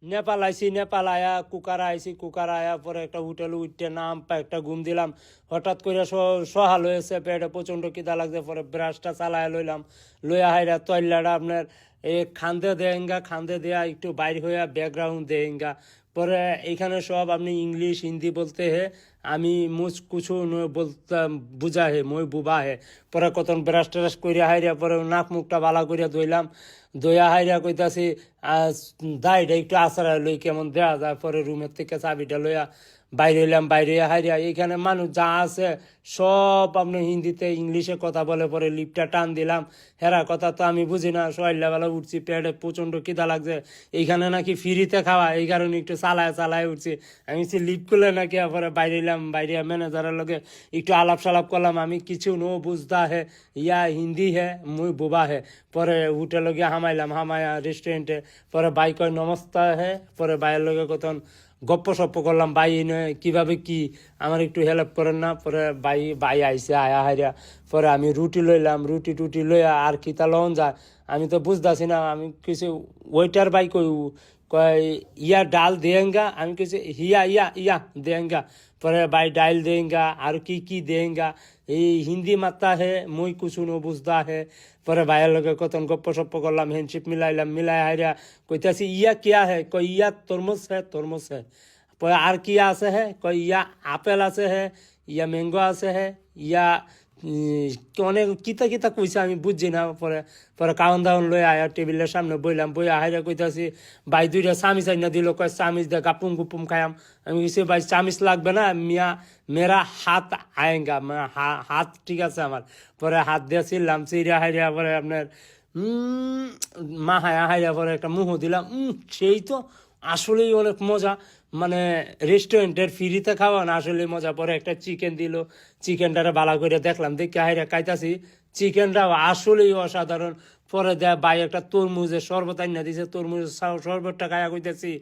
নেপাল আইসি, নেপাল আয়া কুকার আইসি, কুকার আয়া পরে একটা হোটেল উঠতে নাম একটা ঘুম দিলাম। হঠাৎ করে সহাল হয়েছে, পেটে প্রচণ্ড খিদা লাগছে। পরে ব্রাশটা চালায় লইলাম, লইয়া হাইরা তৈলাটা আপনার খান্দে দেঙ্গা, খান্দে দেয়া একটু বাইর হইয়া ব্যাকগ্রাউন্ড দেঙ্গা। পরে এইখানে সব আপনি ইংলিশ হিন্দি বলতে হে, আমি মুঝ কুছু বলতাম বুঝা হে, মই বুবা হে। পরে কতন ব্রাশ ট্রাশ করিয়া হাইরা পরে নাক মুখটা বালা করিয়া ধুইলাম, দইয়া হাইরা কইতাছি দাইটা একটু আছাড়া লই কেমন দেয়া যায়। পরে রুমের থেকে চাবিটা লইয়া বাইরে হইলাম, বাইরে হাইরা এইখানে মানুষ যা আছে সব আপনার হিন্দিতে ইংলিশে কথা বলে। পরে লিপটা টান দিলাম, হেরা কথা তো আমি বুঝি না। সকালবেলা উঠছি, পেটে প্রচণ্ড খিদা লাগছে, এইখানে নাকি ফ্রিতে খাওয়া, এই কারণে একটু চালায় চালায় উঠছি। আমি লিপ করলে নাকি পরে বাইরে এলাম, বাইরে ম্যানেজারের লগে একটু আলাপ সালাপ করলাম। আমি কিছু নো বুঝতা হে, ইয়া হিন্দি হে, মুই বুবা হে। পরে হোটেলে গিয়ে হামাইলাম, হামায়া রেস্টুরেন্টে। পরে বাই কয় নমস্তা হে। পরে বাইয়ের লগে কতন গপ্প সপ্প করলাম, বাই কিভাবে কি আমার একটু হেল্প করেন না। পরে বাই বাই আইসে, আয়া হাইরা পরে আমি রুটি লইলাম, রুটি টুটি লইয়া আর খিতা লন যায় আমি তো বুঝতেছি না। আমি কিছু ওয়েটার বাই কয় ইয়া ডাল দেঙ্গা, আমি কিছু হিয়া ইয়া ইয়া দেঙ্গা। পরে বাই ডাল দেঙ্গা আর কি দেঙ্গা, এই হিন্দি মাত্তা হে, মুই কুছু নো বুঝদা হে। পরে ভাইয়ের লগে কতন গপ্প সপ্প করলাম, হ্যান্ডশিপ মিলাইলাম, মিলাই হাইরা কইতাছি ইয়া কিয়া হে, কই ইয়া তরমুজ হে, তরমুজ হে। পরে আর কি আছে হে, কই ইয়া আপেল আছে হে, ইয়া ম্যাঙ্গো আছে হে, ইয়া অনেক কিতা কিতা কইছে আমি বুঝছি না। পরে পরে কাউন দাউন লই আয়া টেবিলের সামনে বইলাম, বই আহাইরা কইতাছি ভাই দুইটা চামিচ আইনা দিল, কয় চামিচ দে গাপুম গুপুম খায়াম। আমি কিছু ভাই চামিচ লাগবে না, মিয়া মেরা হাত আয়েঙ্গা, হাত ঠিক আছে আমার। পরে হাত দিয়ে ছিললাম, চিড়া হাইরা পরে আপনার মা হায়া হাইরা পরে একটা মুহ দিলাম, সেই তো আসলেই অনেক মজা। মানে রেস্টুরেন্টের ফ্রিতে খাওয়া না, আসলে মজা। পরে একটা চিকেন দিল, চিকেনটারে ভালো করে দেখলাম, দেখে হাইরা খাইতাছি, চিকেনটাও আসলেই অসাধারণ। পরে দেয় ভাই একটা তরমুজের শরবত আইনা দিছে, তরমুজের শরবতটা খাইয়া কইতেছি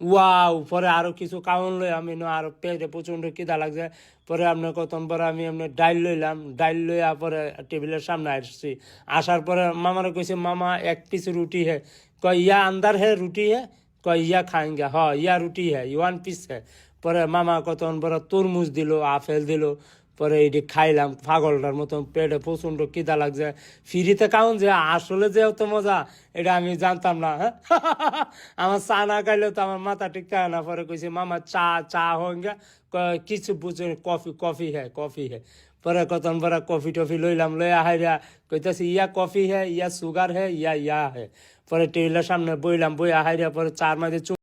ওয়াও। পরে আরো কিছু কাউন লই আমি আরো পেটে প্রচন্ড খিদা লাগছে। পরে আপনার কতন পরে আমি আপনার ডাইল লইলাম, ডাইল লইয়া পরে টেবিলের সামনে আসছি। আসার পরে মামারে কইছে মামা এক পিস রুটি হে, কয় ইয়া আন্দার হে রুটি হে, কয় ইয়া খাएंगे, হ ইয়া রুটি হে, ওয়ান পিস হে। পরে মামা কতন পরে তরমুজ দিল, আপেল দিল। পরে এটি খাইলাম পাগলটার মতন, পেটে প্রচন্ড খিদা লাগছে। ফ্রিতে খাওন যে আসলে যে অত মজা এটা আমি জানতাম না। হ্যাঁ আমার চা না খাইলেও তো আমার মাথা ঠিক থাকে না। পরে কইছে মামা চা চা হোঙ্গা, কিছু বুঝে কফি, কফি হে, কফি হে। পরে কতন পরে কফি টফি লইলাম, লইয়া হাইরা কইতাছি ইয়া কফি হে, ইয়া সুগার হে, ইয়া ইয়া হে। পরে টেবিলের সামনে বইলাম, বইয়া হাইরা পরে চার মাঝে